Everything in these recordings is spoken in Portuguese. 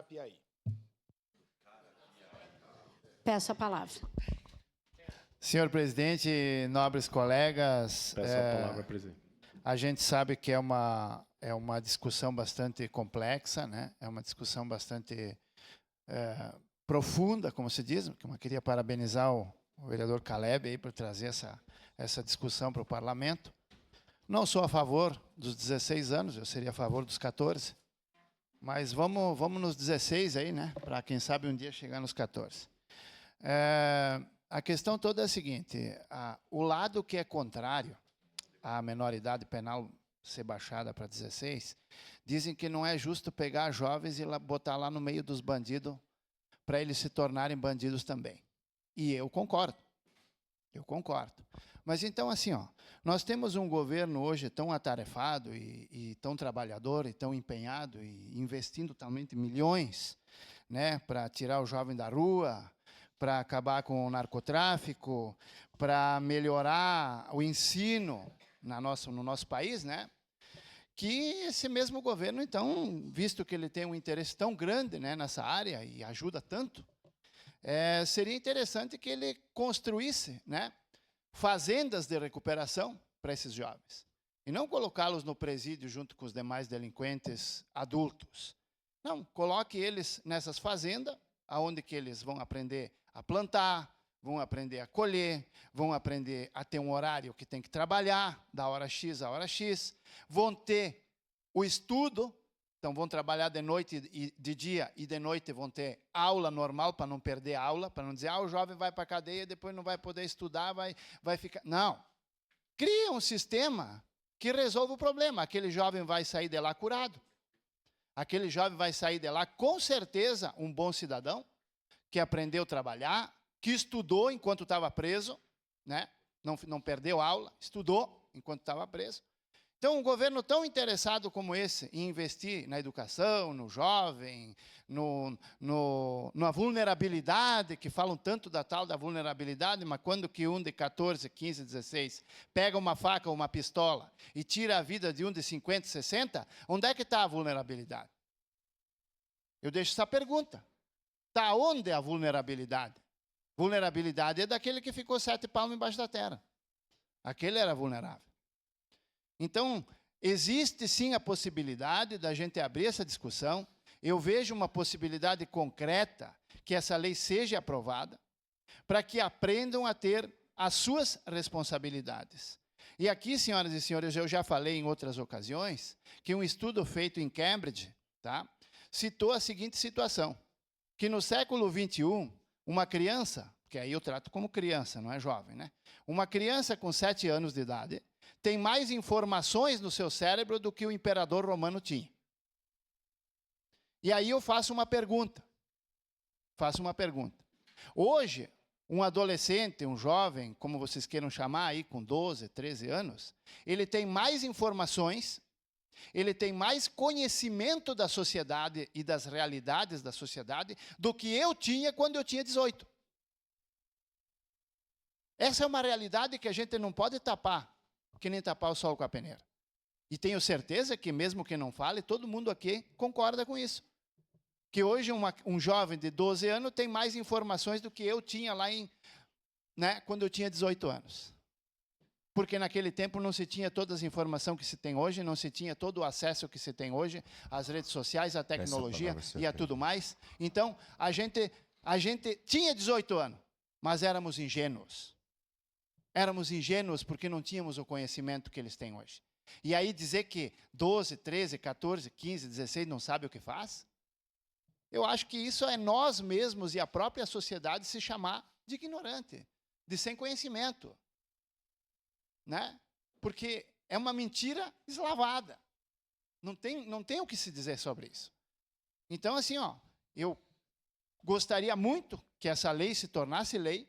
Carapiaí. Peço a palavra. Senhor presidente, nobres colegas, Peço a palavra, presidente. A gente sabe que é uma discussão bastante complexa, né? É uma discussão bastante profunda, como se diz. Eu queria parabenizar o vereador Caleb aí por trazer essa discussão para o parlamento. Não sou a favor dos 16 anos, eu seria a favor dos 14. Mas vamos nos 16 aí, né? Para quem sabe um dia chegar nos 14. A questão toda é a seguinte: o lado que é contrário à menoridade penal ser baixada para 16, dizem que não é justo pegar jovens e botar lá no meio dos bandidos para eles se tornarem bandidos também. E eu concordo. Eu concordo. Mas então, assim, nós temos um governo hoje tão atarefado e tão trabalhador e tão empenhado e investindo também milhões, né, para tirar o jovem da rua, para acabar com o narcotráfico, para melhorar o ensino no nosso país, né? Que esse mesmo governo, então, visto que ele tem um interesse tão grande, né, nessa área e ajuda tanto, seria interessante que ele construísse, né, fazendas de recuperação para esses jovens. E não colocá-los no presídio junto com os demais delinquentes adultos. Não, coloque eles nessas fazendas, onde que eles vão aprender a plantar, vão aprender a colher, vão aprender a ter um horário que tem que trabalhar, da hora X à hora X, vão ter o estudo, então vão trabalhar de noite e de dia, e de noite vão ter aula normal, para não perder a aula, para não dizer, o jovem vai para a cadeia e depois não vai poder estudar, vai ficar... Não. Cria um sistema que resolva o problema. Aquele jovem vai sair de lá curado. Aquele jovem vai sair de lá, com certeza, um bom cidadão, que aprendeu a trabalhar, que estudou enquanto estava preso, né? Não perdeu aula, estudou enquanto estava preso. Então, um governo tão interessado como esse em investir na educação, no jovem, na vulnerabilidade, que falam tanto da tal da vulnerabilidade, mas quando que um de 14, 15, 16 pega uma faca ou uma pistola e tira a vida de um de 50, 60, onde é que está a vulnerabilidade? Eu deixo essa pergunta. Está onde a vulnerabilidade? Vulnerabilidade é daquele que ficou 7 palmos embaixo da terra. Aquele era vulnerável. Então, existe sim a possibilidade da gente abrir essa discussão. Eu vejo uma possibilidade concreta que essa lei seja aprovada para que aprendam a ter as suas responsabilidades. E aqui, senhoras e senhores, eu já falei em outras ocasiões que um estudo feito em Cambridge, tá, citou a seguinte situação, que no século XXI, uma criança, que aí eu trato como criança, não é jovem, né? Uma criança com 7 anos de idade tem mais informações no seu cérebro do que o imperador romano tinha. E aí eu faço uma pergunta. Hoje, um adolescente, um jovem, como vocês queiram chamar aí, com 12, 13 anos, ele tem mais informações, ele tem mais conhecimento da sociedade e das realidades da sociedade do que eu tinha quando eu tinha 18. Essa é uma realidade que a gente não pode tapar, que nem tapar o sol com a peneira. E tenho certeza que, mesmo que não fale, todo mundo aqui concorda com isso. Que hoje um jovem de 12 anos tem mais informações do que eu tinha lá quando eu tinha 18 anos. Porque naquele tempo não se tinha todas as informações que se tem hoje, não se tinha todo o acesso que se tem hoje, às redes sociais, à tecnologia e a tudo mais. Então, a gente tinha 18 anos, mas éramos ingênuos. Éramos ingênuos porque não tínhamos o conhecimento que eles têm hoje. E aí dizer que 12, 13, 14, 15, 16 não sabe o que faz? Eu acho que isso é nós mesmos e a própria sociedade se chamar de ignorante, de sem conhecimento. Né? Porque é uma mentira eslavada. Não tem o que se dizer sobre isso. Então, assim, eu gostaria muito que essa lei se tornasse lei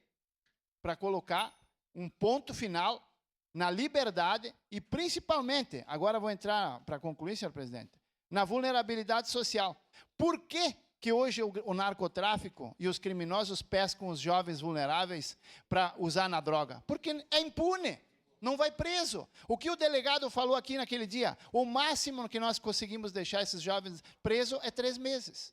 para colocar um ponto final na liberdade e, principalmente, agora vou entrar para concluir, senhor presidente, na vulnerabilidade social. Por que hoje o narcotráfico e os criminosos pescam os jovens vulneráveis para usar na droga? Porque é impune, não vai preso. O que o delegado falou aqui naquele dia, o máximo que nós conseguimos deixar esses jovens presos é 3 meses.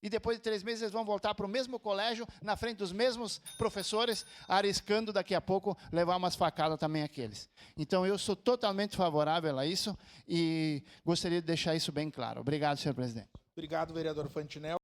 E depois de 3 meses eles vão voltar para o mesmo colégio, na frente dos mesmos professores, arriscando daqui a pouco levar umas facadas também àqueles. Então eu sou totalmente favorável a isso e gostaria de deixar isso bem claro. Obrigado, senhor presidente. Obrigado, vereador Fantinel.